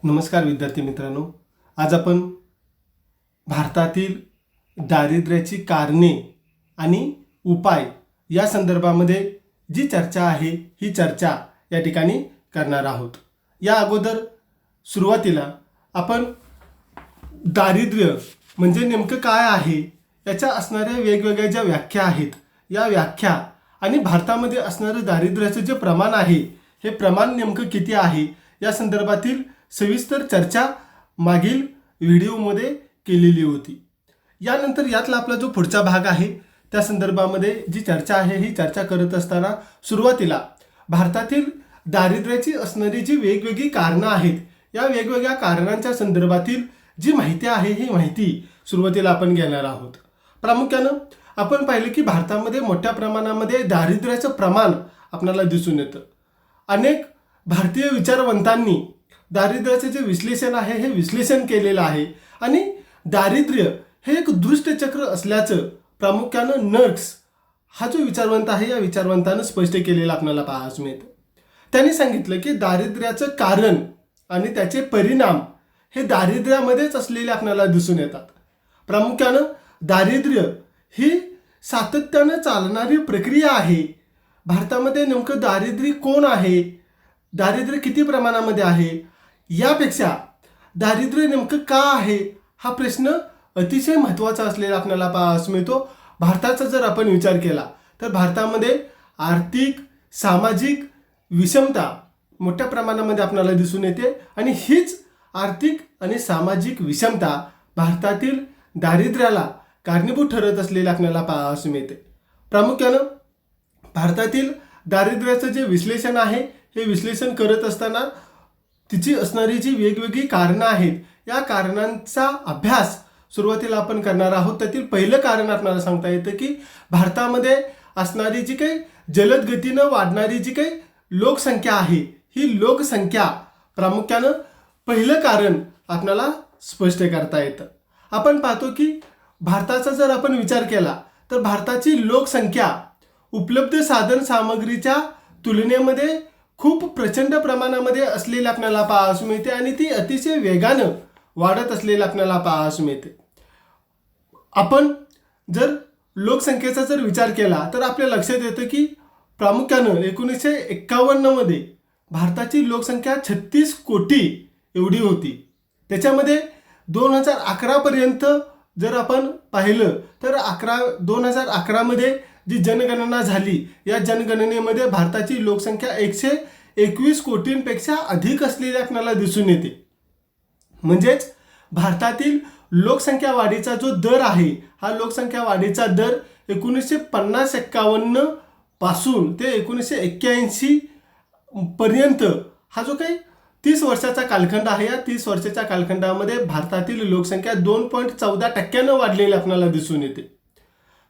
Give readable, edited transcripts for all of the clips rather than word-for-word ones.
नमस्कार विद्यार्थी मित्रांनो, आज आपण भारतातील दारिद्र्याची कारणे आणि उपाय या संदर्भामध्ये जी चर्चा आहे ही चर्चा या ठिकाणी करणार आहोत। या अगोदर सुरुवातीला आपण दारिद्र्य म्हणजे नेमकं काय आहे याच्या असणाऱ्या वेगवेगळ्या ज्या व्याख्या आहेत या व्याख्या आणि भारतामध्ये असणारे दारिद्र्याचे जे प्रमाण आहे हे प्रमाण नेमकं किती आहे या संदर्भातील सविस्तर चर्चा मागील व्हिडिओमध्ये केलेली होती। यानंतर यातला आपला जो पुढचा भाग आहे त्या संदर्भामध्ये जी चर्चा आहे ही चर्चा करत असताना सुरुवातीला भारतातील दारिद्र्याची असणारी जी वेगवेगळी कारणं आहेत या वेगवेगळ्या कारणांच्या संदर्भातील जी माहिती आहे ही माहिती सुरुवातीला आपण घेणार आहोत। प्रामुख्यानं आपण पाहिलं की भारतामध्ये मोठ्या प्रमाणामध्ये दारिद्र्याचं प्रमाण आपल्याला दिसून येतं। अनेक भारतीय विचारवंतांनी दारिद्र्याचे जे विश्लेषण आहे हे विश्लेषण केलेलं आहे आणि दारिद्र्य हे एक दुष्ट चक्र असल्याचं प्रामुख्यानं नर्क्स हा जो विचारवंत आहे या विचारवंतानं स्पष्ट केलेलं आपल्याला पाहायला मिळतं। त्यांनी सांगितलं की दारिद्र्याचं कारण आणि त्याचे परिणाम हे दारिद्र्यामध्येच असलेले आपल्याला दिसून येतात। प्रामुख्यानं दारिद्र्य ही सातत्यानं चालणारी प्रक्रिया आहे। भारतामध्ये नेमकं दारिद्र्य कोण आहे, दारिद्र्य किती प्रमाणामध्ये आहे यापेक्षा दारिद्र्य नेमकं का आहे हा प्रश्न अतिशय महत्त्वाचा असलेला आपल्याला पाहायला मिळतो। भारताचा जर आपण विचार केला तर भारतामध्ये आर्थिक सामाजिक विषमता मोठ्या प्रमाणामध्ये आपल्याला दिसून येते आणि हीच आर्थिक आणि सामाजिक विषमता भारतातील दारिद्र्याला कारणीभूत ठरत असलेले आपल्याला पाहायला मिळते। प्रामुख्यानं भारतातील दारिद्र्याचं जे विश्लेषण आहे हे विश्लेषण करत असताना तिची असणारी जी वेगवेगळी कारणं आहेत या कारणांचा अभ्यास सुरुवातीला आपण करणार आहोत। त्यातील पहिलं कारण आपल्याला सांगता येतं की भारतामध्ये असणारी जी काही जलद गतीनं वाढणारी जी काही लोकसंख्या आहे ही लोकसंख्या प्रामुख्यानं पहिलं कारण आपल्याला स्पष्ट करता येतं। आपण पाहतो की भारताचा जर आपण विचार केला तर भारताची लोकसंख्या उपलब्ध साधन सामग्रीच्या तुलनेमध्ये खूप प्रचंड प्रमाणामध्ये असलेली आपल्याला पाहायला मिळते आणि ती अतिशय वेगानं वाढत असलेली आपल्याला पाहायला मिळते। आपण जर लोकसंख्येचा जर विचार केला तर आपल्या लक्षात येतं की प्रामुख्यानं 1951 मध्ये भारताची लोकसंख्या 36 कोटी एवढी होती। त्याच्यामध्ये 2011 पर्यंत जर आपण पाहिलं तर 2011 मध्ये जी जनगणना झाली या जनगणनेमध्ये भारताची लोकसंख्या 121 कोटींपेक्षा अधिक असलेली आपल्याला दिसून येते। म्हणजेच भारतातील लोकसंख्या वाढीचा जो दर आहे हा लोकसंख्या वाढीचा दर 1950-51 पासून ते 1981 पर्यंत हा जो काही 30 वर्षाचा कालखंड आहे या 30 वर्षाच्या कालखंडामध्ये भारतातील लोकसंख्या 2.14% वाढलेली आपल्याला दिसून येते।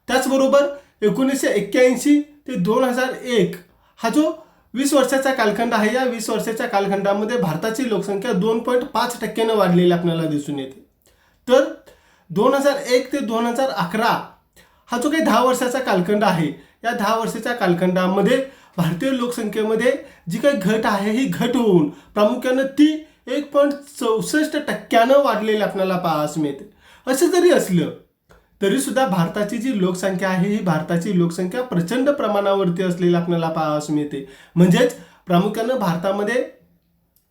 त्याचबरोबर 1981 ते 2001 हा जो 20 वर्षाचा कालखंड आहे या 20 वर्षाच्या कालखंडामध्ये भारताची लोकसंख्या 2.5% वाढलेली आपल्याला दिसून येते। तर 2001 ते 2011 हा जो काही 10 वर्षाचा कालखंड आहे या 10 वर्षाच्या कालखंडामध्ये भारतीय लोकसंख्येमध्ये जी काही घट आहे ही घट होऊन प्रामुख्यानं ती 1.64% वाढलेली आपल्याला पाहायला मिळते। असं जरी असलं तरी सुद्धा भारताची जी लोकसंख्या आहे ही भारताची लोकसंख्या प्रचंड प्रमाणावरती असलेली आपल्याला पाहायला मिळते। म्हणजेच प्रामुख्यानं भारतामध्ये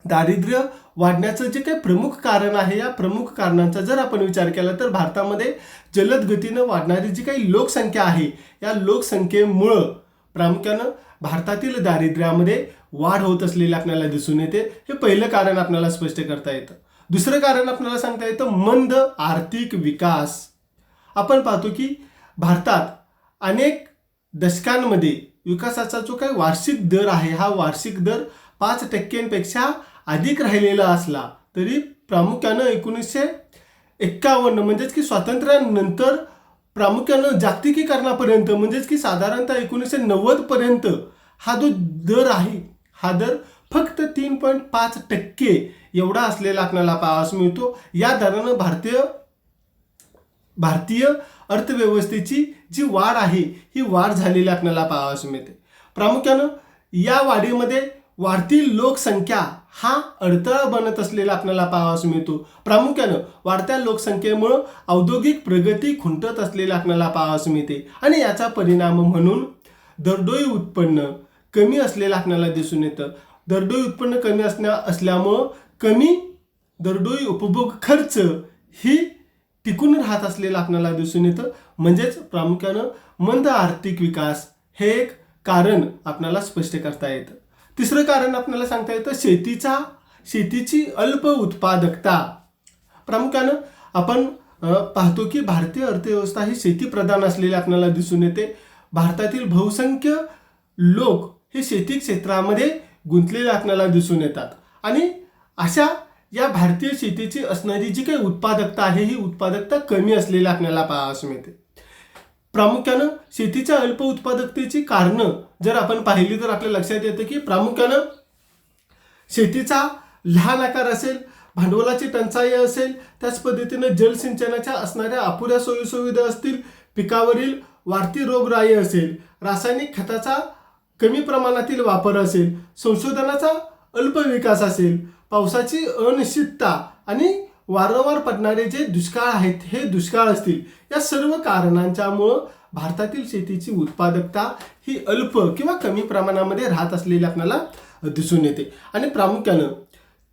दारिद्र्य वाढण्याचं जे काही प्रमुख कारण आहे या प्रमुख कारणांचा जर आपण विचार केला तर भारतामध्ये जलद गतीनं वाढणारी जी काही लोकसंख्या आहे या लोकसंख्येमुळं प्रामुख्यानं भारतातील दारिद्र्यामध्ये वाढ होत असलेली आपल्याला दिसून येते। हे पहिलं कारण आपल्याला स्पष्ट करता येतं। दुसरं कारण आपल्याला सांगता येतं मंद आर्थिक विकास। आपण पाहतो की भारतात अनेक दशकांमध्ये विकासाचा जो काही वार्षिक दर आहे हा वार्षिक दर 5% अधिक राहिलेला असला तरी प्रामुख्यानं 1951 म्हणजेच की स्वातंत्र्यानंतर प्रामुख्यानं जागतिकीकरणापर्यंत म्हणजेच की साधारणतः 1990 पर्यंत हा जो दर आहे हा दर फक्त 3.5% एवढा असलेला आपल्याला पाहायला मिळतो। या दरानं भारतीय अर्थव्यवस्थेची जी वाढ आहे ही वाढ झालेली आपल्याला पाहायला मिळते। प्रामुख्यानं या वाढीमध्ये वाढती लोकसंख्या हा अडथळा बनत असलेला आपल्याला पाहावयास मिळतो. प्रामुख्यानं वाढत्या लोकसंख्येमुळे औद्योगिक प्रगती खुंटत असलेला आपल्याला पाहावयास मिळते आणि याचा परिणाम म्हणून दरडोई उत्पन्न कमी असलेलं आपल्याला दिसून येतं. दरडोई उत्पन्न कमी असल्यामुळं कमी दरडोई उपभोग खर्च ही टिकून राहत असलेलं आपल्याला दिसून येतं. म्हणजेच प्रामुख्यानं मंद आर्थिक विकास हे एक कारण आपल्याला स्पष्ट करता येतं. तिसरं कारण आपल्याला सांगता येतं शेतीची अल्प उत्पादकता. प्रामुख्यानं आपण पाहतो की भारतीय अर्थव्यवस्था ही शेतीप्रधान असलेली आपल्याला दिसून येते. भारतातील बहुसंख्य लोक हे शेती क्षेत्रामध्ये गुंतलेले आपल्याला दिसून येतात आणि अशा या भारतीय शेतीची असणारी जी काही उत्पादकता आहे ही उत्पादकता कमी असलेली आपल्याला पाहावयास मिळते. प्रामुख्यानं शेतीच्या अल्प उत्पादकतेची कारणं जर आपण पाहिली तर आपल्या लक्षात येतं की प्रामुख्यानं शेतीचा लहान आकार असेल, भांडवलाची टंचाई असेल, त्याच पद्धतीनं जलसिंचनाच्या असणाऱ्या अपुऱ्या सोयीसुविधा असतील, पिकावरील वाढती रोगराई असेल, रासायनिक खताचा कमी प्रमाणातील वापर असेल, संशोधनाचा अल्प विकास असेल, पावसाची अनिश्चितता आणि वारंवार पडणारे जे दुष्काळ आहेत हे दुष्काळ असतील, या सर्व कारणांच्यामुळं भारतातील शेतीची उत्पादकता ही अल्प किंवा कमी प्रमाणामध्ये राहत असलेली आपल्याला दिसून येते. आणि प्रामुख्यानं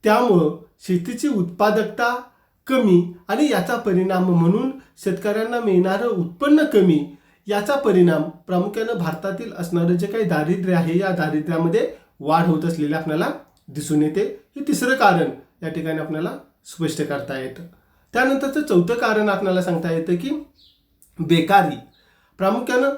त्यामुळं शेतीची उत्पादकता कमी आणि याचा परिणाम म्हणून शेतकऱ्यांना मिळणारं उत्पन्न कमी, याचा परिणाम प्रामुख्यानं भारतातील असणारं जे काही दारिद्र्य आहे या दारिद्र्यामध्ये वाढ होत असलेली आपल्याला दिसून येते. हे तिसरं कारण या ठिकाणी आपल्याला स्पष्ट करता येतं. त्यानंतरचं चौथं कारण आपल्याला सांगता येतं की बेकारी. प्रामुख्यानं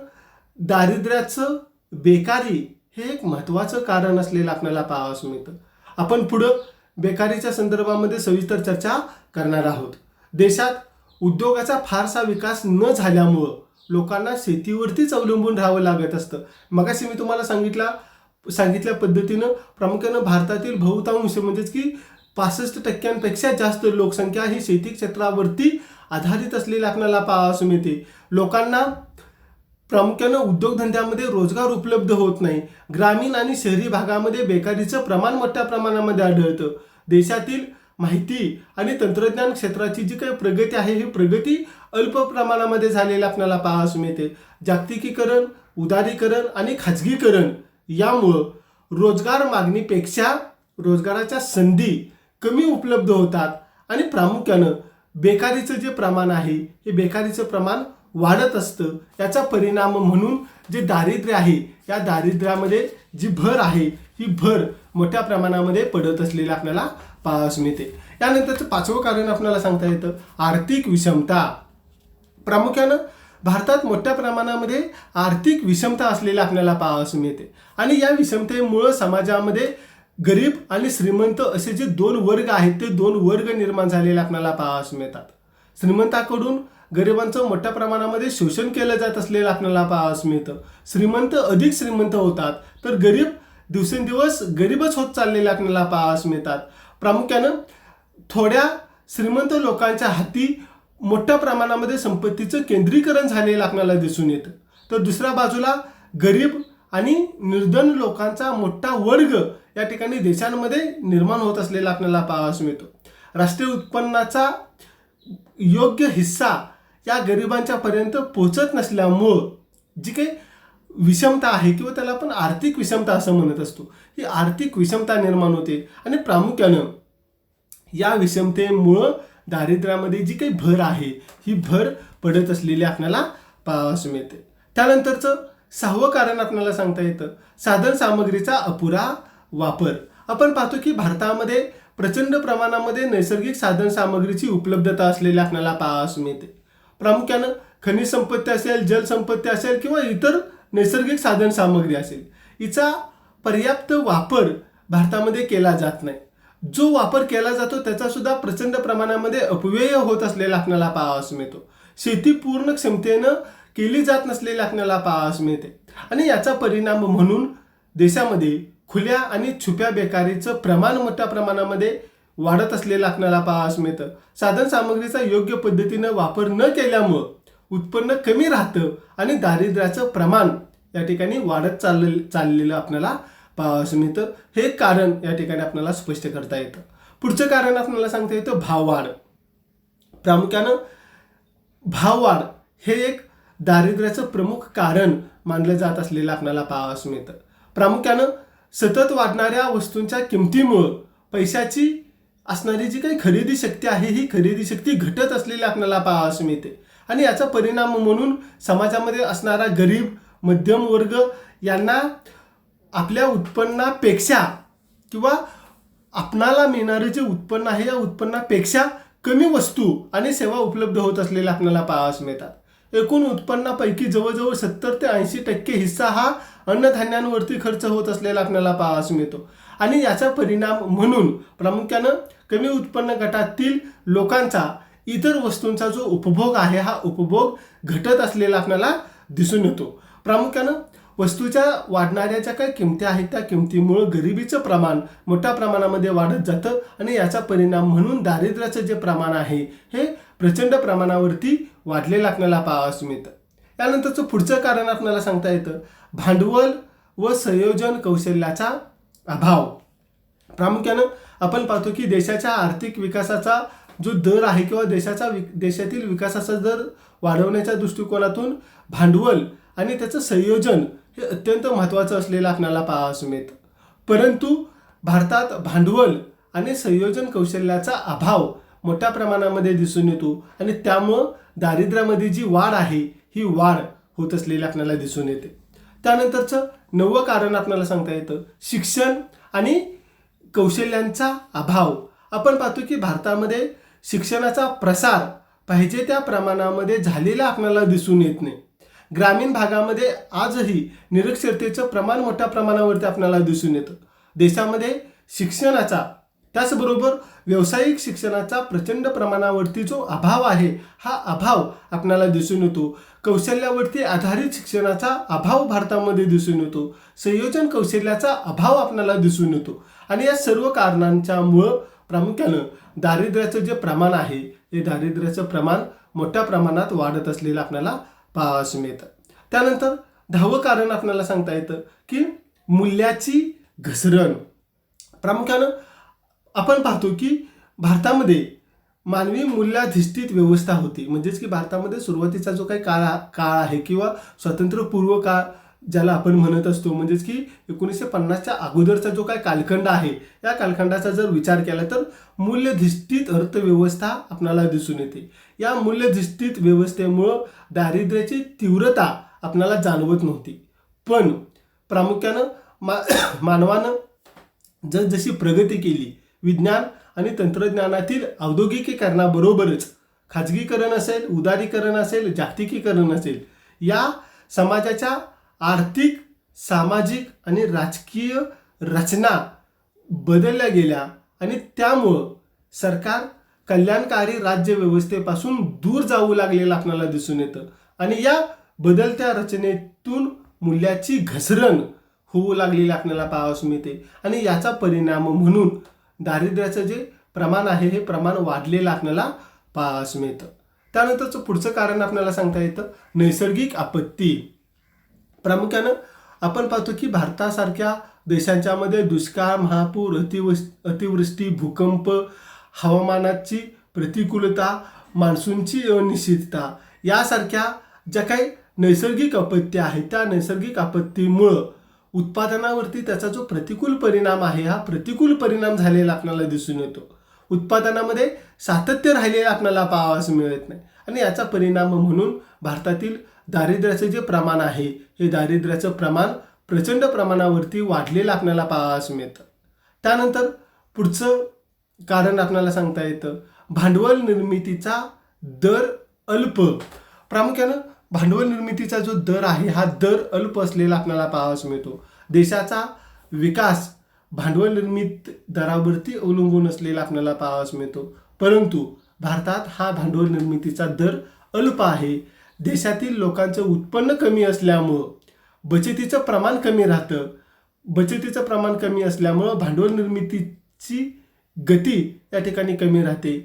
दारिद्र्याचं बेकारी हे एक महत्त्वाचं कारण असलेलं आपल्याला पाहावयास मिळतं. आपण पुढं बेकारीच्या संदर्भामध्ये सविस्तर चर्चा करणार आहोत. देशात उद्योगाचा फारसा विकास न झाल्यामुळं लोकांना शेतीवरतीच अवलंबून राहावं लागत असतं. मगाशी मी तुम्हाला सांगितल्या पद्धतीनं प्रामुख्यानं भारतातील बहुतांश म्हणजेच की 65% जास्त लोकसंख्या ही शेती क्षेत्रावरती आधारित असलेली आपल्याला पाहावयास मिळते. लोकांना प्रामुख्यानं उद्योगधंद्यामध्ये रोजगार उपलब्ध होत नाही. ग्रामीण आणि शहरी भागामध्ये बेकारीचं प्रमाण मोठ्या प्रमाणामध्ये आढळतं. देशातील माहिती आणि तंत्रज्ञान क्षेत्राची जी काही प्रगती आहे ही प्रगती अल्प प्रमाणामध्ये झालेली आपल्याला पाहावयास मिळते. जागतिकीकरण, उदारीकरण आणि खाजगीकरण यामुळं रोजगार मागणीपेक्षा रोजगाराच्या संधी कमी उपलब्ध होतात आणि प्रामुख्यानं बेकारीचं जे प्रमाण आहे हे बेकारीचं प्रमाण वाढत असतं. याचा परिणाम म्हणून जे दारिद्र्य आहे या दारिद्र्यामध्ये जी भर आहे ही भर मोठ्या प्रमाणामध्ये पडत असलेली आपल्याला पाहावयास मिळते. यानंतरचं पाचवं कारण आपल्याला सांगता येतं आर्थिक विषमता. प्रामुख्यानं भारतात मोठ्या प्रमाणामध्ये आर्थिक विषमता असलेल्या आपल्याला पाहावयास मिळते आणि या विषमतेमुळं समाजामध्ये गरीब आणि श्रीमंत असे जे दोन वर्ग आहेत ते दोन वर्ग निर्माण झालेले आपल्याला पाहावयास मिळतात. श्रीमंताकडून गरिबांचं मोठ्या प्रमाणामध्ये शोषण केलं जात असलेलं आपल्याला पाहावयास मिळतं. श्रीमंत अधिक श्रीमंत होतात तर गरीब दिवसेंदिवस गरीबच होत चाललेले आपल्याला पाहावयास मिळतात. प्रामुख्यानं थोड्या श्रीमंत लोकांच्या हाती मोठ्या प्रमाणामध्ये संपत्तीचं केंद्रीकरण झालेलं आपल्याला दिसून येतं. तर दुसऱ्या बाजूला गरीब आणि निर्धन लोकांचा मोठा वर्ग या ठिकाणी देशांमध्ये निर्माण होत असलेला आपल्याला पाहावयास मिळतो. राष्ट्रीय उत्पन्नाचा योग्य हिस्सा या गरिबांच्या पर्यंत पोहोचत नसल्यामुळं जी काही विषमता आहे किंवा त्याला आपण आर्थिक विषमता असं म्हणत असतो, ही आर्थिक विषमता निर्माण होते आणि प्रामुख्यानं या विषमतेमुळं दारिद्र्यामध्ये जी काही भर आहे ही भर पडत असलेली आपल्याला पाहावयास मिळते. त्यानंतरचं सहावं कारण आपल्याला सांगता येतं साधन सामग्रीचा अपुरा वापर. आपण पाहतो की भारतामध्ये प्रचंड प्रमाणामध्ये नैसर्गिक साधन सामग्रीची उपलब्धता असलेली आपल्याला पाहावयास मिळते. प्रामुख्यानं खनिज संपत्ती असेल, जलसंपत्ती असेल किंवा इतर नैसर्गिक साधन सामग्री असेल, हिचा पर्याप्त वापर भारतामध्ये केला जात नाही. जो वापर केला जातो त्याचा सुद्धा प्रचंड प्रमाणामध्ये अपव्यय होत असलेला आपल्याला पाहावयास मिळतो. शेती पूर्ण क्षमतेनं केली जात नसलेली आपल्याला पाहावयास मिळते आणि याचा परिणाम म्हणून देशामध्ये खुल्या आणि छुप्या बेकारीचं प्रमाण मोठ्या प्रमाणामध्ये वाढत असलेलं आपल्याला पाहावयास मिळतं. साधन सामग्रीचा योग्य पद्धतीनं वापर न केल्यामुळं उत्पन्न कमी राहतं आणि दारिद्र्याचं प्रमाण या ठिकाणी वाढत चाललेलं आपल्याला पाहावयास मिळतं. हे कारण या ठिकाणी आपल्याला स्पष्ट करता येतं. पुढचं कारण आपल्याला सांगता येतं भाववाढ. प्रामुख्यानं भाववाढ हे एक दारिद्र्याचं प्रमुख कारण मानलं जात असलेलं आपल्याला पाहावयास मिळतं. प्रामुख्यानं सतत वाढणाऱ्या वस्तूंच्या किमतीमुळं पैशाची असणारी जी काही खरेदी शक्ती आहे ही खरेदी शक्ती घटत असलेली आपल्याला पाहावयास मिळते आणि याचा परिणाम म्हणून समाजामध्ये असणारा गरीब मध्यम वर्ग यांना आपल्या उत्पन्नापेक्षा किंवा आपणाला मिळणारे जे उत्पन्न आहे या उत्पन्नापेक्षा कमी वस्तू आणि सेवा उपलब्ध होत असलेल्या आपल्याला पाहावयास मिळतात. एकूण उत्पन्नापैकी जवळजवळ 70 ते 80% हिस्सा हा अन्नधान्यांवरती खर्च होत असलेला आपल्याला पाहावयास मिळतो आणि याचा परिणाम म्हणून प्रामुख्यानं कमी उत्पन्न गटातील लोकांचा इतर वस्तूंचा जो उपभोग आहे हा उपभोग घटत असलेला आपल्याला दिसून येतो. प्रामुख्यानं वस्तूच्या वाढणाऱ्या ज्या काही किमती आहेत त्या किमतीमुळे गरिबीचं प्रमाण मोठ्या प्रमाणामध्ये वाढत जातं आणि याचा परिणाम म्हणून दारिद्र्याचं जे प्रमाण आहे हे प्रचंड प्रमाणावरती वाढलेलं आपल्याला पाहावयास मिळतं. त्यानंतरचं पुढचं कारण आपल्याला सांगता येतं भांडवल व संयोजन कौशल्याचा अभाव. प्रामुख्यानं आपण पाहतो की देशाच्या आर्थिक विकासाचा जो दर आहे किंवा देशातील विकासाचा दर वाढवण्याच्या दृष्टिकोनातून भांडवल आणि त्याचं संयोजन हे अत्यंत महत्त्वाचं असलेलं आपल्याला पाहावयास मिळतं. परंतु भारतात भांडवल आणि संयोजन कौशल्याचा अभाव मोठ्या प्रमाणामध्ये दिसून येतो आणि त्यामुळं दारिद्र्यामध्ये जी वाढ आहे ही वाढ होत असलेली आपल्याला दिसून येते. त्यानंतरचं नवं कारण आपल्याला सांगता येतं शिक्षण आणि कौशल्यांचा अभाव. आपण पाहतो की भारतामध्ये शिक्षणाचा प्रसार पाहिजे त्या प्रमाणामध्ये झालेला आपल्याला दिसून येत नाही. ग्रामीण भागामध्ये आजही निरक्षरतेचं प्रमाण मोठ्या प्रमाणावरती आपल्याला दिसून येतं. देशामध्ये शिक्षणाचा त्याचबरोबर व्यावसायिक शिक्षणाचा प्रचंड प्रमाणावरती जो अभाव आहे हा अभाव आपल्याला दिसून येतो. कौशल्यावरती आधारित शिक्षणाचा अभाव भारतामध्ये दिसून येतो. संयोजन कौशल्याचा अभाव आपल्याला दिसून येतो आणि या सर्व कारणांच्यामुळं प्रामुख्यानं दारिद्र्याचं जे प्रमाण आहे हे दारिद्र्याचं प्रमाण मोठ्या प्रमाणात वाढत असलेलं आपल्याला पाहावयास मिळतं. त्यानंतर 10वं कारण आपल्याला सांगता येतं की मूल्याची घसरण. प्रामुख्यानं आपण पाहतो की भारतामध्ये मानवी मूल्याधिष्ठित व्यवस्था होती. म्हणजेच की भारतामध्ये सुरुवातीचा जो काही काळ आहे किंवा स्वातंत्र्यपूर्व काळ ज्याला आपण म्हणत असतो म्हणजेच की 1950च्या अगोदरचा जो काही कालखंड आहे या कालखंडाचा जर विचार केला तर मूल्याधिष्ठित अर्थव्यवस्था आपल्याला दिसून येते. या मूल्याधिष्ठित व्यवस्थेमुळं दारिद्र्याची तीव्रता आपल्याला जाणवत नव्हती. पण प्रामुख्यानं मानवानं जसजशी प्रगती केली विज्ञान आणि तंत्रज्ञानातील औद्योगिकीकरणाबरोबरच खाजगीकरण असेल उदारीकरण असेल जागतिकीकरण असेल या समाजाच्या आर्थिक सामाजिक आणि राजकीय रचना बदलल्या गेल्या आणि त्यामुळं सरकार कल्याणकारी राज्यव्यवस्थेपासून दूर जाऊ लागलेलं आपल्याला दिसून येतं आणि या बदलत्या रचनेतून मूल्याची घसरण होऊ लागलेली आपल्याला पाहावयास मिळते आणि याचा परिणाम म्हणून दारिद्र्याचं जे प्रमाण आहे हे प्रमाण वाढलेलं आपल्याला पाहावयास मिळतं. त्यानंतरचं पुढचं कारण आपल्याला सांगता येतं नैसर्गिक आपत्ती. प्रामुख्यानं आपण पाहतो की भारतासारख्या देशांच्यामध्ये दुष्काळ महापूर अतिवृष्टी भूकंप हवामानाची प्रतिकूलता मान्सूनची अनिश्चितता यासारख्या ज्या काही नैसर्गिक आपत्ती आहेत त्या नैसर्गिक आपत्तीमुळं उत्पादनावरती त्याचा जो प्रतिकूल परिणाम आहे हा प्रतिकूल परिणाम झालेला आपल्याला दिसून येतो. उत्पादनामध्ये सातत्य राहिलेलं आपल्याला पाहावयास मिळत नाही आणि याचा परिणाम म्हणून भारतातील दारिद्र्याचं जे प्रमाण आहे हे दारिद्र्याचं प्रमाण प्रचंड प्रमाणावरती वाढलेलं आपल्याला पाहावयास मिळतं. त्यानंतर पुढचं कारण आपल्याला सांगता येतं भांडवल निर्मितीचा दर अल्प. प्रामुख्यानं भांडवल निर्मितीचा जो दर आहे हा दर अल्प असलेला आपल्याला पाहावयास मिळतो. देशाचा विकास भांडवल निर्मित दरावरती अवलंबून असलेला आपल्याला पाहावयास मिळतो. परंतु भारतात हा भांडवल निर्मितीचा दर अल्प आहे. देशातील लोकांचं उत्पन्न कमी असल्यामुळं बचतीचं प्रमाण कमी राहतं. बचतीचं प्रमाण कमी असल्यामुळं भांडवल निर्मितीची गती या ठिकाणी कमी राहते.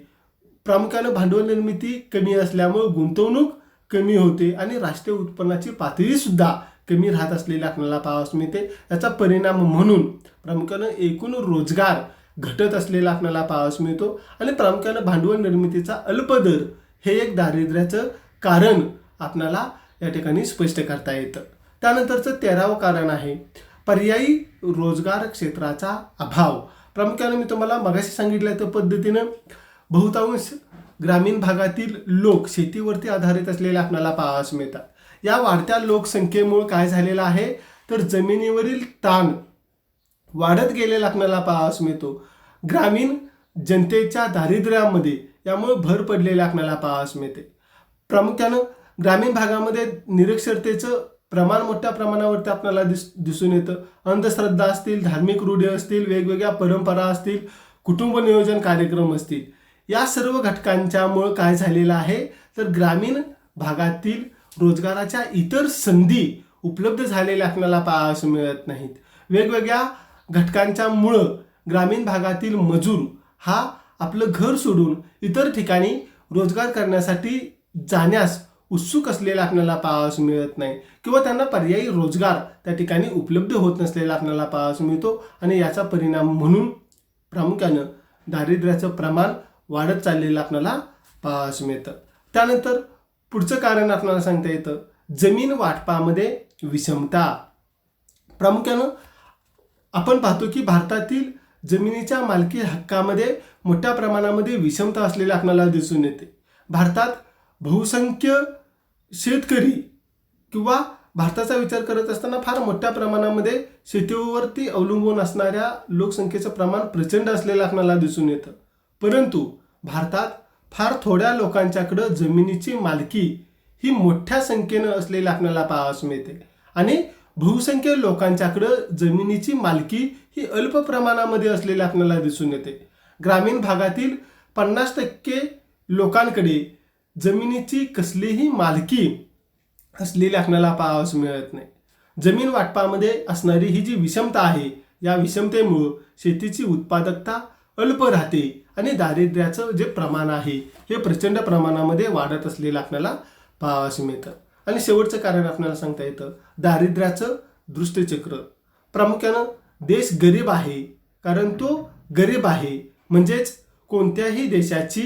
प्रामुख्यानं भांडवल निर्मिती कमी असल्यामुळं गुंतवणूक कमी होते आणि राष्ट्रीय उत्पन्नाची पातळीसुद्धा कमी राहत असलेले आपल्याला पाहावयास मिळते. याचा परिणाम म्हणून प्रामुख्यानं एकूण रोजगार घटत असलेला आपल्याला पाहावयास मिळतो आणि प्रामुख्यानं भांडवल निर्मितीचा अल्प दर हे एक दारिद्र्याचं कारण आपल्याला या ठिकाणी स्पष्ट करता येतं. त्यानंतरचं 13वं कारण आहे पर्यायी रोजगार क्षेत्राचा अभाव. प्रामुख्याने मी तुम्हाला मगाशी सांगितल्या त्या पद्धतीनं बहुतांश ग्रामीण भागातील लोक शेतीवरती आधारित असलेले आपल्याला पाहावयास मिळतात. या वाढत्या लोकसंख्येमुळे काय झालेलं आहे तर जमिनीवरील ताण वाढत गेलेला आपल्याला पाहावयास मिळतो. ग्रामीण जनतेच्या दारिद्र्यामध्ये यामुळे भर पडलेले आपल्याला पाहावयास मिळते. प्रामुख्यानं ग्रामीण भागामध्ये निरक्षरतेचं प्रमाण मोठ्या प्रमाणावरती आपल्याला दिसून येतं. अंधश्रद्धा असतील, धार्मिक रूढी असतील, वेगवेगळ्या परंपरा असतील, कुटुंब नियोजन कार्यक्रम असतील, या सर्व घटकांच्यामुळे काय झालेलं आहे तर ग्रामीण भागातील रोजगाराच्या इतर संधी उपलब्ध झालेल्या आपल्याला पाहावयास मिळत नाहीत. वेगवेगळ्या घटकांच्यामुळं ग्रामीण भागातील मजूर हा आपलं घर सोडून इतर ठिकाणी रोजगार करण्यासाठी जाण्यास उत्सुक असलेला आपल्याला पाहावयास मिळत नाही किंवा त्यांना पर्यायी रोजगार त्या ठिकाणी उपलब्ध होत नसलेला आपल्याला पाहावयास मिळतो आणि याचा परिणाम म्हणून प्रामुख्यानं दारिद्र्याचं प्रमाण वाढत चाललेलं आपल्याला पाहावयास मिळतं. त्यानंतर पुढचं कारण आपल्याला सांगता येतं जमीन वाटपामध्ये विषमता. प्रामुख्यानं आपण पाहतो की भारतातील जमिनीच्या मालकी हक्कामध्ये मोठ्या प्रमाणामध्ये विषमता असलेली आपल्याला दिसून येते. भारतात बहुसंख्य शेतकरी किंवा भारताचा विचार करत असताना फार मोठ्या प्रमाणामध्ये शेतीवरती अवलंबून असणाऱ्या लोकसंख्येचं प्रमाण प्रचंड असलेलं आपल्याला दिसून येतं. परंतु भारतात फार थोड्या लोकांच्याकडं जमिनीची मालकी ही मोठ्या संख्येनं असलेली आपल्याला पाहावयास मिळते आणि बहुसंख्य लोकांच्याकडं जमिनीची मालकी ही अल्प प्रमाणामध्ये असलेली आपल्याला दिसून येते. ग्रामीण भागातील 50% लोकांकडे जमिनीची कसलीही मालकी असलेली आपल्याला पाहावयास मिळत नाही. जमीन वाटपामध्ये असणारी ही जी विषमता आहे या विषमतेमुळं शेतीची उत्पादकता अल्प राहते आणि दारिद्र्याचं जे प्रमाण आहे हे प्रचंड प्रमाणामध्ये वाढत असलेलं आपल्याला पाहावयास मिळतं. आणि शेवटचं कारण आपल्याला सांगता येतं दारिद्र्याचं दृष्टचक्र. प्रामुख्यानं देश गरीब आहे कारण तो गरीब आहे म्हणजेच कोणत्याही देशाची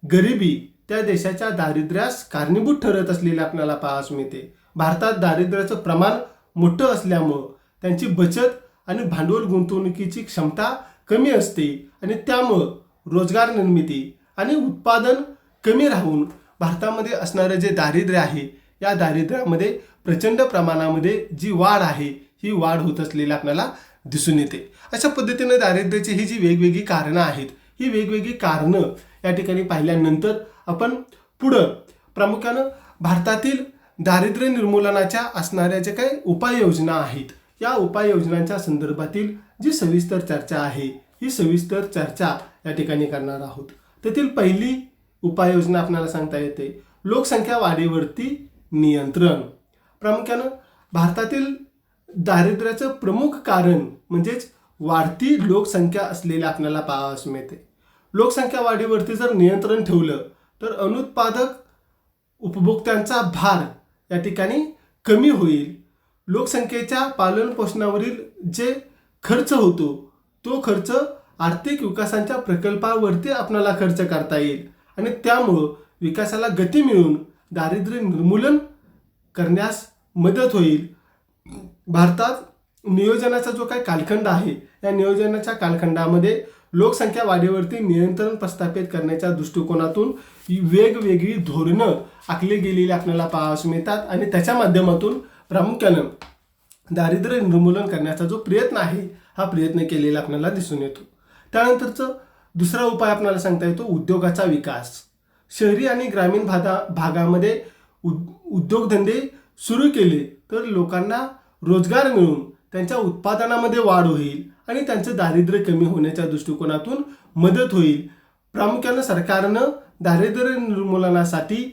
गरिबी त्या देशाच्या दारिद्र्यास कारणीभूत ठरत असलेले आपल्याला पाहावयास मिळते. भारतात दारिद्र्याचं प्रमाण मोठं असल्यामुळं त्यांची बचत आणि भांडवल गुंतवणुकीची क्षमता कमी असते आणि त्यामुळं रोजगार निर्मिती आणि उत्पादन कमी राहून भारतामध्ये असणारं जे दारिद्र्य आहे या दारिद्र्यामध्ये प्रचंड प्रमाणामध्ये जी वाढ आहे ही वाढ होत असलेली आपल्याला दिसून येते. अशा पद्धतीने दारिद्र्याची ही जी वेगवेगळी कारणं आहेत ही वेगवेगळी कारणं या ठिकाणी पाहिल्यानंतर आपण पुढं प्रामुख्यानं भारतातील दारिद्र्य निर्मूलनाच्या असणाऱ्या ज्या काही उपाययोजना आहेत या उपाययोजनांच्या संदर्भातील जी सविस्तर चर्चा आहे ही सविस्तर चर्चा या ठिकाणी करणार आहोत. त्यातील पहिली उपाययोजना आपल्याला सांगता येते लोकसंख्या वाढीवरती नियंत्रण. प्रामुख्यानं भारतातील दारिद्र्याचं प्रमुख कारण म्हणजेच वाढती लोकसंख्या असलेल्या आपल्याला पाहावयास मिळते. लोकसंख्या वाढीवरती जर नियंत्रण ठेवलं तर अनुत्पादक उपभोक्त्यांचा भार या ठिकाणी कमी होईल. लोकसंख्येच्या पालन पोषणावरील जे खर्च होतो तो खर्च आर्थिक विकासाच्या प्रकल्पावरती आपल्याला खर्च करता येईल आणि त्यामुळं विकासाला गती मिळून दारिद्र्य निर्मूलन करण्यास मदत होईल. भारतात नियोजनाचा जो काही कालखंड आहे या नियोजनाच्या कालखंडामध्ये लोकसंख्या वाढीवरती नियंत्रण प्रस्थापित करण्याच्या दृष्टिकोनातून वेगवेगळी धोरणं आखली गेलेली आपल्याला पाहावयास मिळतात आणि त्याच्या माध्यमातून प्रामुख्यानं दारिद्र्य निर्मूलन करण्याचा जो प्रयत्न आहे हा प्रयत्न केलेला आपल्याला दिसून येतो. त्यानंतरचं दुसरा उपाय आपल्याला सांगता येतो उद्योगाचा विकास. शहरी आणि ग्रामीण भागामध्ये उद्योगधंदे सुरू केले तर लोकांना रोजगार मिळून त्यांच्या उत्पादनामध्ये वाढ होईल आणि त्यांचं दारिद्र्य कमी होण्याच्या दृष्टिकोनातून मदत होईल. प्रामुख्यानं सरकारनं दारिद्र्य निर्मूलनासाठी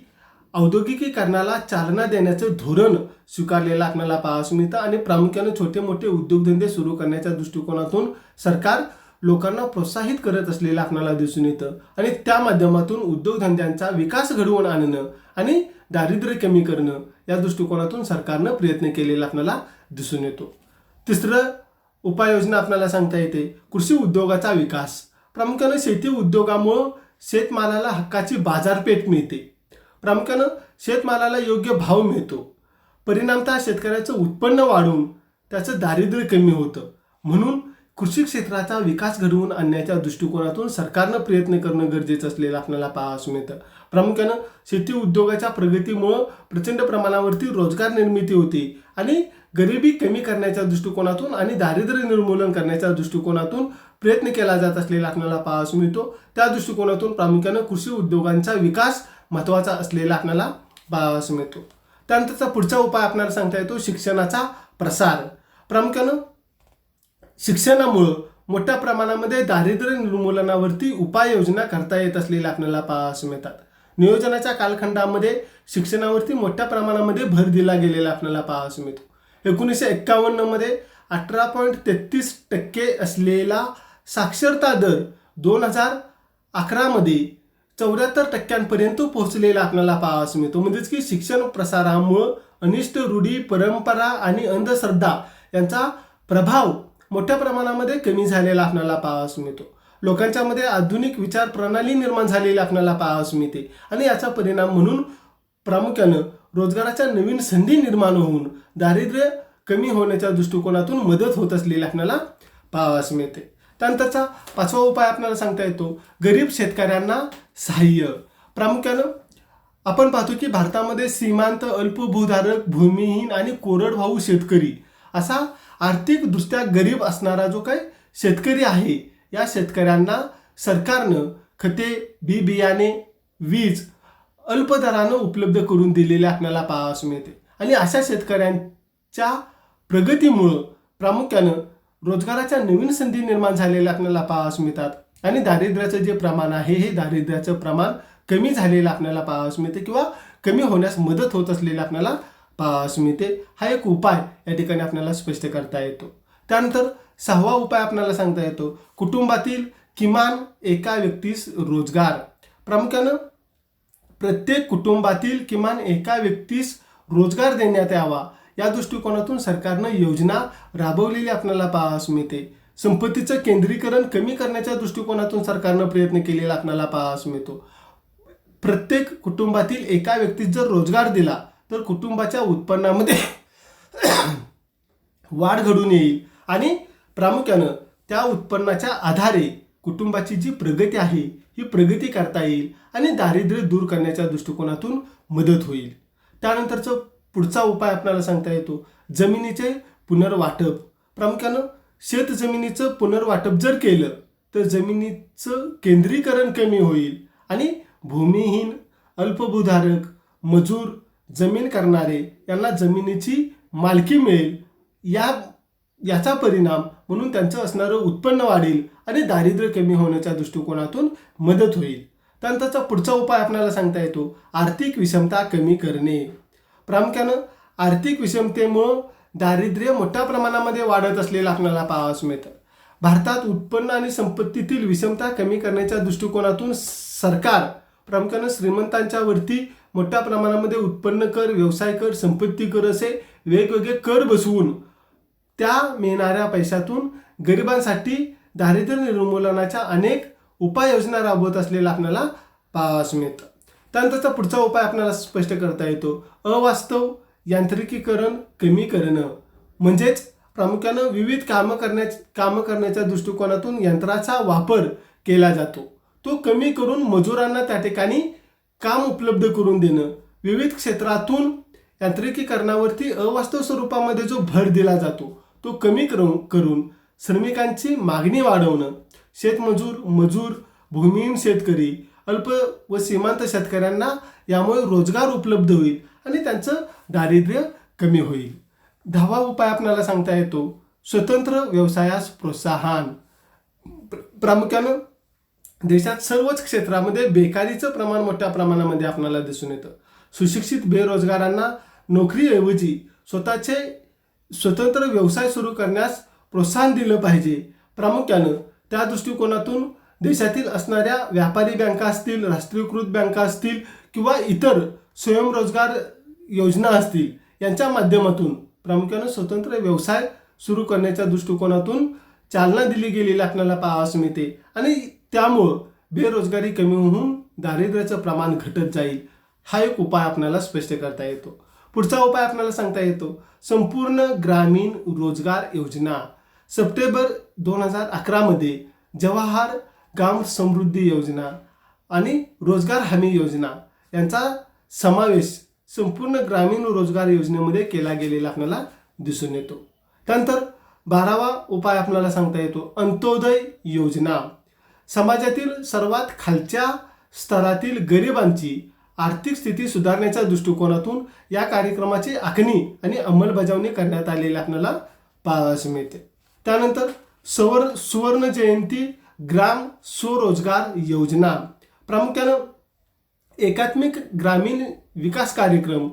औद्योगिकीकरणाला चालना देण्याचं धोरण स्वीकारलेलं आपल्याला पाहावयास मिळतं आणि प्रामुख्यानं छोटे मोठे उद्योगधंदे सुरू करण्याच्या दृष्टिकोनातून सरकार लोकांना प्रोत्साहित करत असलेलं आपल्याला दिसून येतं आणि त्या माध्यमातून उद्योगधंद्यांचा विकास घडवून आणणं आणि दारिद्र्य कमी करणं या दृष्टिकोनातून सरकारनं प्रयत्न केलेला आपल्याला दिसून येतो. तिसरं उपाययोजना आपल्याला सांगता येते कृषी उद्योगाचा विकास. प्रामुख्यानं शेती उद्योगामुळं शेतमालाला हक्काची बाजारपेठ मिळते. प्रामुख्यानं शेतमालाला योग्य भाव मिळतो. परिणामतः शेतकऱ्याचं उत्पन्न वाढून त्याचं दारिद्र्य कमी होतं. म्हणून कृषी क्षेत्राचा विकास घडवून आणण्याच्या दृष्टिकोनातून सरकारनं प्रयत्न करणं गरजेचं असलेलं आपल्याला पाहावयास मिळतं. प्रामुख्यानं शेती उद्योगाच्या प्रगतीमुळं प्रचंड प्रमाणावरती रोजगार निर्मिती होती आणि गरिबी कमी करण्याच्या दृष्टिकोनातून आणि दारिद्र्य निर्मूलन करण्याच्या दृष्टिकोनातून प्रयत्न केला जात असलेला आपल्याला पाहावयास मिळतो. त्या दृष्टिकोनातून प्रामुख्यानं कृषी उद्योगांचा विकास महत्त्वाचा असलेला आपल्याला पाहावयास मिळतो. त्यानंतरचा पुढचा उपाय आपल्याला सांगता येतो शिक्षणाचा प्रसार. प्रामुख्यानं शिक्षणामुळं मोठ्या प्रमाणामध्ये दारिद्र्य निर्मूलनावरती उपाययोजना करता येत असलेल्या आपल्याला पाहावयास मिळतात. नियोजनाच्या कालखंडामध्ये शिक्षणावरती मोठ्या प्रमाणामध्ये भर दिला गेलेला आपल्याला पाहावयास मिळतो. 1951 मध्ये 18.33% असलेला साक्षरता दर 2011 मध्ये 74% पोहोचलेला आपल्याला पाहावयास मिळतो. म्हणजेच की शिक्षण प्रसारामुळं अनिष्ट रूढी, परंपरा आणि अंधश्रद्धा यांचा प्रभाव मोठ्या प्रमाणामध्ये कमी झालेला आपल्याला पाहावयास मिळतो. लोकांच्या मध्ये आधुनिक विचार प्रणाली निर्माण झालेली आपल्याला पाहावयास मिळते आणि याचा परिणाम म्हणून प्रामुख्यानं रोजगाराच्या नवीन संधी निर्माण होऊन दारिद्र्य कमी होण्याच्या दृष्टिकोनातून मदत होत असलेली आपल्याला पाहावयास मिळते. त्यानंतरचा पाचवा उपाय आपल्याला सांगता येतो गरीब शेतकऱ्यांना सहाय्य. प्रामुख्यानं आपण पाहतो की भारतामध्ये सीमांत, अल्पभूधारक, भूमिहीन आणि कोरडवाहू शेतकरी असा आर्थिकदृष्ट्या गरीब असणारा जो काही शेतकरी आहे या शेतकऱ्यांना सरकारनं खते, बी बियाणे, वीज अल्प दरानं उपलब्ध करून दिलेले आपल्याला पाहावयास मिळते. आणि अशा शेतकऱ्यांच्या प्रगतीमुळं प्रामुख्यानं रोजगाराच्या नवीन संधी निर्माण झालेल्या आपल्याला पाहावयास मिळतात आणि दारिद्र्याचं जे प्रमाण आहे हे दारिद्र्याचं प्रमाण कमी झालेलं आपल्याला पाहावयास मिळते किंवा कमी होण्यास मदत होत असलेलं आपल्याला पाहावयास मिळते. हा एक उपाय या ठिकाणी आपल्याला स्पष्ट करता येतो. त्यानंतर सहावा उपाय आपल्याला सांगता येतो कुटुंबातील किमान एका व्यक्तीस रोजगार. प्रामुख्यानं प्रत्येक कुटुंबातील किमान एका व्यक्तीस रोजगार देण्यात यावा या दृष्टिकोनातून सरकारनं योजना राबवलेली आपल्याला पाहावयास मिळते. संपत्तीचं केंद्रीकरण कमी करण्याच्या दृष्टिकोनातून सरकारनं प्रयत्न केलेला आपल्याला पाहावयास मिळतो. प्रत्येक कुटुंबातील एका व्यक्तीस जर रोजगार दिला तर कुटुंबाच्या उत्पन्नामध्ये वाढ घडून येईल आणि प्रामुख्यानं त्या उत्पन्नाच्या आधारे कुटुंबाची जी प्रगती आहे ही प्रगती करता येईल आणि दारिद्र्य दूर करण्याच्या दृष्टिकोनातून मदत होईल. त्यानंतरचं पुढचा उपाय आपल्याला सांगता येतो जमिनीचे पुनर्वाटप. प्रामुख्यानं शेत जमिनीचं पुनर्वाटप जर केलं तर जमिनीचं केंद्रीकरण कमी होईल आणि भूमिहीन, अल्पभूधारक, मजूर, जमीन करणारे यांना जमिनीची मालकी मिळेल. याचा परिणाम म्हणून त्यांचं असणारं उत्पन्न वाढेल आणि दारिद्र्य कमी होण्याच्या दृष्टिकोनातून मदत होईल. त्यानंतरचा पुढचा उपाय आपल्याला सांगता येतो आर्थिक विषमता कमी करणे. प्रामुख्यानं आर्थिक विषमतेमुळं दारिद्र्य मोठ्या प्रमाणामध्ये वाढत असलेलं आपल्याला पाहावयास मिळतं. भारतात उत्पन्न आणि संपत्तीतील विषमता कमी करण्याच्या दृष्टिकोनातून सरकार प्रामुख्यानं श्रीमंतांच्या वरती मोठ्या प्रमाणामध्ये उत्पन्न कर, व्यवसाय कर, संपत्ती कर असे वेगवेगळे कर बसवून त्या मिळणाऱ्या पैशातून गरिबांसाठी दारिद्र्य निर्मूलनाच्या अनेक उपाययोजना राबवत असलेला आपल्याला पाहावयास मिळतं. त्यानंतरचा पुढचा उपाय आपल्याला स्पष्ट करता येतो अवास्तव यांत्रिकीकरण कमी करणं. म्हणजेच प्रामुख्यानं विविध कामं करण्याच्या दृष्टिकोनातून यंत्राचा वापर केला जातो तो कमी करून मजुरांना त्या ठिकाणी काम उपलब्ध करून देणं. विविध क्षेत्रातून यांत्रिकीकरणावरती अवास्तव स्वरूपामध्ये जो भर दिला जातो तो कमी करून श्रमिकांची मागणी वाढवणं. शेतमजूर, मजूर, भूमिहीन शेतकरी, अल्प व सीमांत शेतकऱ्यांना यामुळे रोजगार उपलब्ध होईल आणि त्यांचं दारिद्र्य कमी होईल. 10वा उपाय आपल्याला सांगता येतो स्वतंत्र व्यवसायास प्रोत्साहन. प्रामुख्यानं देशात सर्वच क्षेत्रामध्ये बेकारीचं प्रमाण मोठ्या प्रमाणामध्ये आपल्याला दिसून येतं. सुशिक्षित बेरोजगारांना नोकरीऐवजी स्वतःचे स्वतंत्र व्यवसाय सुरू करण्यास प्रोत्साहन दिलं पाहिजे. प्रामुख्यानं त्या दृष्टिकोनातून देशातील असणाऱ्या व्यापारी बँका असतील, राष्ट्रीयकृत बँका असतील किंवा इतर स्वयंरोजगार योजना असतील यांच्या माध्यमातून प्रामुख्याने स्वतंत्र व्यवसाय सुरू करण्याच्या दृष्टिकोनातून चालना दिली गेलेली आपल्याला पाहावयास मिळते आणि त्यामुळं बेरोजगारी कमी होऊन दारिद्र्याचं प्रमाण घटत जाईल. हा एक उपाय आपल्याला स्पष्ट करता येतो. पुढचा उपाय आपल्याला सांगता येतो संपूर्ण ग्रामीण रोजगार योजना. सप्टेंबर 2011 मध्ये जवाहर ग्राम समृद्धी योजना आणि रोजगार हमी योजना यांचा समावेश संपूर्ण ग्रामीण रोजगार योजनेमध्ये केला गेलेला आपल्याला दिसून येतो. त्यानंतर 12वा उपाय आपल्याला सांगता येतो अंत्योदय योजना. समाजातील सर्वात खालच्या स्तरातील गरिबांची आर्थिक स्थिती सुधारण्याच्या दृष्टिकोनातून या कार्यक्रमाची आखणी आणि अंमलबजावणी करण्यात आलेली आपल्याला पाहावयास मिळते. त्यानंतर सुवर्ण जयंती ग्राम स्वरोजगार योजना. प्रामुख्यानं एकात्मिक ग्रामीण विकास कार्यक्रम,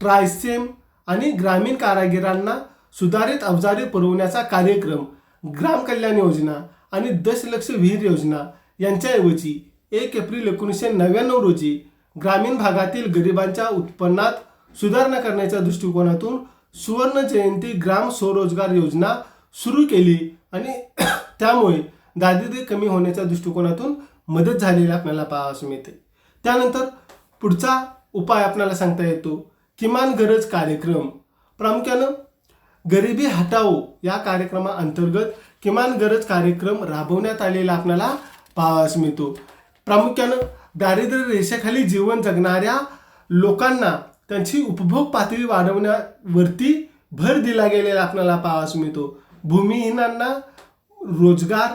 ट्रायसेम आणि ग्रामीण कारागिरांना सुधारित अवजारे पुरवण्याचा कार्यक्रम, ग्राम कल्याण योजना आणि 10 लक्ष विहीर योजना यांच्याऐवजी 1 एप्रिल 1999 रोजी ग्रामीण भागातील गरिबांच्या उत्पन्नात सुधारणा करण्याच्या दृष्टिकोनातून सुवर्ण जयंती ग्राम स्वरोजगार योजना सुरू केली आणि त्यामुळे दारिद्र्य कमी होण्याच्या दृष्टिकोनातून मदत झालेली आपल्याला पाहावयास मिळते. त्यानंतर पुढचा उपाय आपल्याला सांगता येतो किमान गरज कार्यक्रम. प्रामुख्यानं गरिबी हटाओ या कार्यक्रमाअंतर्गत किमान गरज कार्यक्रम राबवण्यात आलेला आपल्याला पाहावयास मिळतो. प्रामुख्यानं दारिद्र्य रेषेखाली जीवन जगणाऱ्या लोकांना त्यांची उपभोग पातळी वाढवण्यावरती भर दिला गेलेला आपल्याला पाहावयास मिळतो. भूमिहीनांना रोजगार,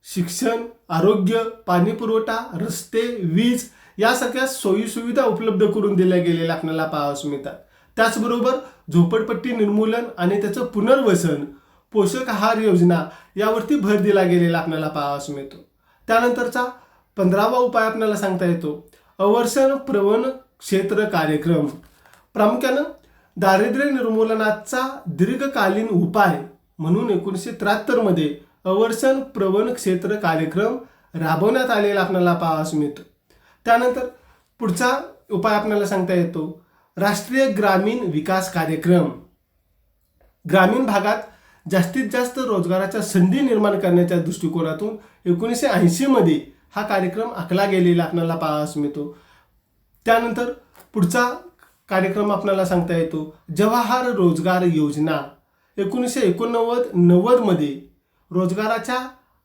शिक्षण, आरोग्य, पाणी पुरवठा, रस्ते, वीज यासारख्या सोयीसुविधा उपलब्ध करून दिल्या गेलेल्या आपल्याला पाहावयास मिळतात. त्याचबरोबर झोपडपट्टी निर्मूलन आणि त्याचं पुनर्वसन, पोषक आहार योजना यावरती भर दिला गेलेला आपल्याला पाहावयास मिळतो. त्यानंतरचा 15वा उपाय आपल्याला सांगता येतो अवर्षण प्रवण क्षेत्र कार्यक्रम. प्रामुख्यानं दारिद्र्य निर्मूलनाचा दीर्घकालीन उपाय म्हणून 1973 मध्ये अवर्षण प्रवण क्षेत्र कार्यक्रम राबवण्यात आलेला आपल्याला पाहावयास मिळतो. त्यानंतर पुढचा उपाय आपल्याला सांगता येतो राष्ट्रीय ग्रामीण विकास कार्यक्रम. ग्रामीण भागात जास्तीत जास्त रोजगाराच्या संधी निर्माण करण्याच्या दृष्टिकोनातून 1980 मध्ये हा कार्यक्रम आखला गेलेला आपल्याला पाहावयास मिळतो. त्यानंतर पुढचा कार्यक्रम आपल्याला सांगता येतो जवाहर रोजगार योजना. 1989-90 मध्ये रोजगाराच्या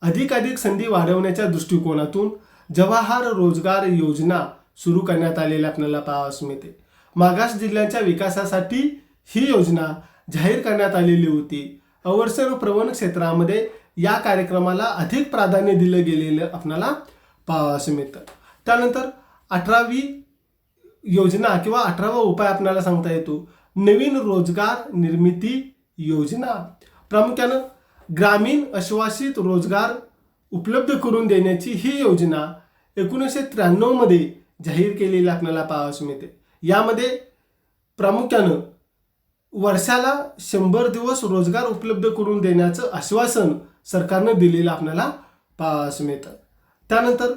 अधिकाधिक संधी वाढवण्याच्या दृष्टिकोनातून जवाहर रोजगार योजना सुरू करण्यात आलेली आपल्याला पाहावयास मिळते. मागास जिल्ह्यांच्या विकासासाठी ही योजना जाहीर करण्यात आलेली होती. अवर्षण प्रवण क्षेत्रामध्ये या कार्यक्रमाला अधिक प्राधान्य दिलं गेलेलं आपल्याला पाहावयास मिळतं. त्यानंतर 18वी योजना किंवा 18वा उपाय आपल्याला सांगता येतो नवीन रोजगार निर्मिती योजना. प्रामुख्यानं ग्रामीण अश्वासित रोजगार उपलब्ध करून देण्याची ही योजना 1993 मध्ये जाहीर केलेली आपल्याला पाहावयास मिळते. यामध्ये प्रामुख्यानं वर्षाला 100 दिवस रोजगार उपलब्ध करून देण्याचं आश्वासन सरकारनं दिलेलं आपल्याला पाहावयास मिळतं. त्यानंतर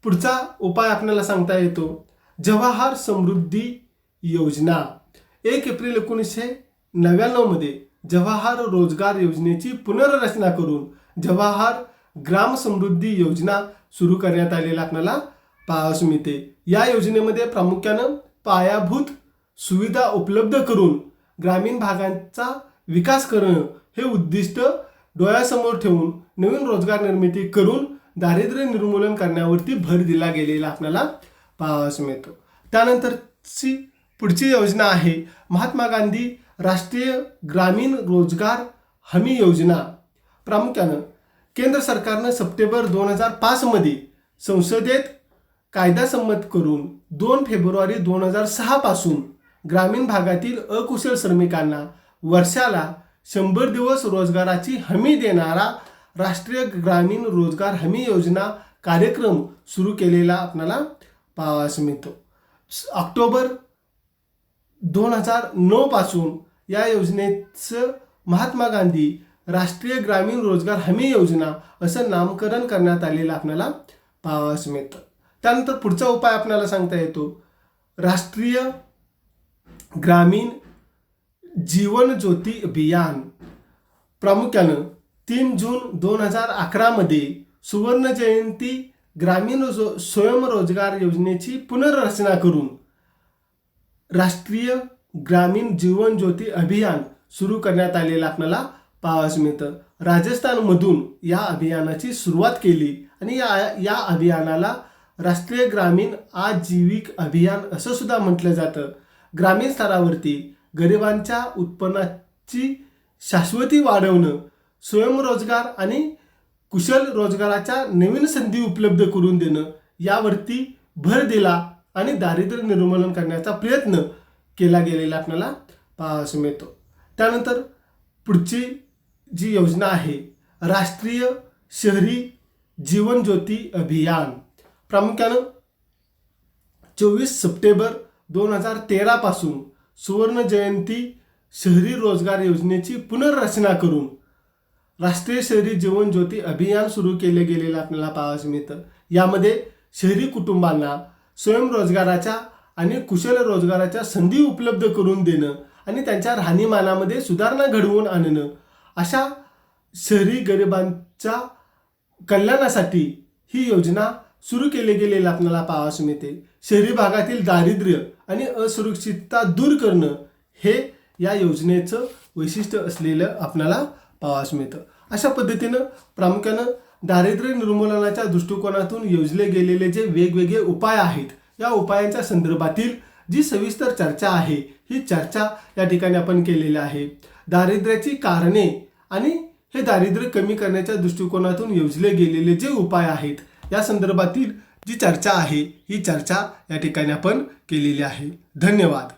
पुढचा उपाय आपल्याला सांगता येतो जवाहर समृद्धी योजना. 1 एप्रिल 1999 मध्ये जवाहर रोजगार योजनेची पुनर्रचना करून जवाहर ग्राम समृद्धी योजना सुरू करण्यात आलेला आपल्याला पाहावयास मिळते. या योजनेमध्ये प्रामुख्यानं पायाभूत सुविधा उपलब्ध करून ग्रामीण भागांचा विकास करणं हे उद्दिष्ट डोळ्यासमोर ठेवून नवीन रोजगार निर्मिती करून दारिद्र्य निर्मूलन करण्यावरती भर दिला गेलेला आपल्याला पाहावयास मिळतो. त्यानंतरची पुढची योजना आहे महात्मा गांधी राष्ट्रीय ग्रामीण रोजगार हमी योजना. प्रामुख्यानं केंद्र सरकारनं सप्टेंबर 2005 मध्ये संसदेत कायदा संमत करून 2 फेब्रुवारी 2006 पासून ग्रामीण भागातील अकुशल श्रमिकांना वर्षाला 100 दिवस रोजगाराची हमी देणारा राष्ट्रीय ग्रामीण रोजगार हमी योजना कार्यक्रम सुरू केलेला आपल्याला पाहावयास मिळतो. ऑक्टोबर 2009 पासून या योजनेचं महात्मा गांधी राष्ट्रीय ग्रामीण रोजगार हमी योजना असं नामकरण करण्यात आलेलं आपल्याला पाहावयास मिळतं. त्यानंतर पुढचा उपाय आपल्याला सांगता येतो राष्ट्रीय ग्रामीण जीवन ज्योती अभियान प्रामुख्यानं 3 जून 2011 मध्ये सुवर्ण जयंती ग्रामीण स्वयंरोजगार योजनेची पुनर्रचना करून राष्ट्रीय ग्रामीण जीवन ज्योती अभियान सुरू करण्यात आलेलं आपल्याला पाहावयास मिळतं. राजस्थानमधून या अभियानाची सुरुवात केली आणि या अभियानाला राष्ट्रीय ग्रामीण आजीविक अभियान असं सुद्धा म्हटलं जातं. ग्रामीण स्तरावरती गरिबांच्या उत्पन्नाची शाश्वती वाढवणं, स्वयंरोजगार आणि कुशल रोजगाराच्या नवीन संधी उपलब्ध करून देणं यावरती भर दिला आणि दारिद्र्य निर्मूलन करण्याचा प्रयत्न केला गेलेला आपल्याला पाहावयास मिळतो. त्यानंतर पुढची जी योजना आहे राष्ट्रीय शहरी जीवन ज्योती अभियान प्रामुख्यानं 24 सप्टेंबर 2013 पासून सुवर्ण जयंती शहरी रोजगार योजनेची पुनर्रचना करून राष्ट्रीय शहरी जीवन ज्योती अभियान सुरू केले गेलेलं आपल्याला पाहावयास मिळतं. यामध्ये शहरी कुटुंबांना स्वयंरोजगाराच्या आणि कुशल रोजगाराच्या संधी उपलब्ध करून देणं आणि त्यांच्या राहणीमानामध्ये सुधारणा घडवून आणणं अशा शहरी गरिबांच्या कल्याणासाठी ही योजना सुरू केली गेलेली आपल्याला पाहावयास मिळते. शहरी भागातील दारिद्र्य आणि असुरक्षितता दूर करणं हे या योजनेचं वैशिष्ट्य असलेलं आपल्याला पाहावयास मिळतं. अशा पद्धतीनं प्रामुख्यानं दारिद्र्य निर्मूलनाच्या दृष्टिकोनातून योजले गेलेले जे वेगवेगळे उपाय आहेत या उपायांच्या संदर्भातील जी सविस्तर चर्चा आहे ही चर्चा या ठिकाणी आपण केलेली आहे. दारिद्र्याची कारणे आणि हे दारिद्र्य कमी करण्याच्या दृष्टिकोनातून योजले गेलेले जे उपाय आहेत या संदर्भातील जी चर्चा आहे ही चर्चा या ठिकाणी आपण केलेली आहे. धन्यवाद.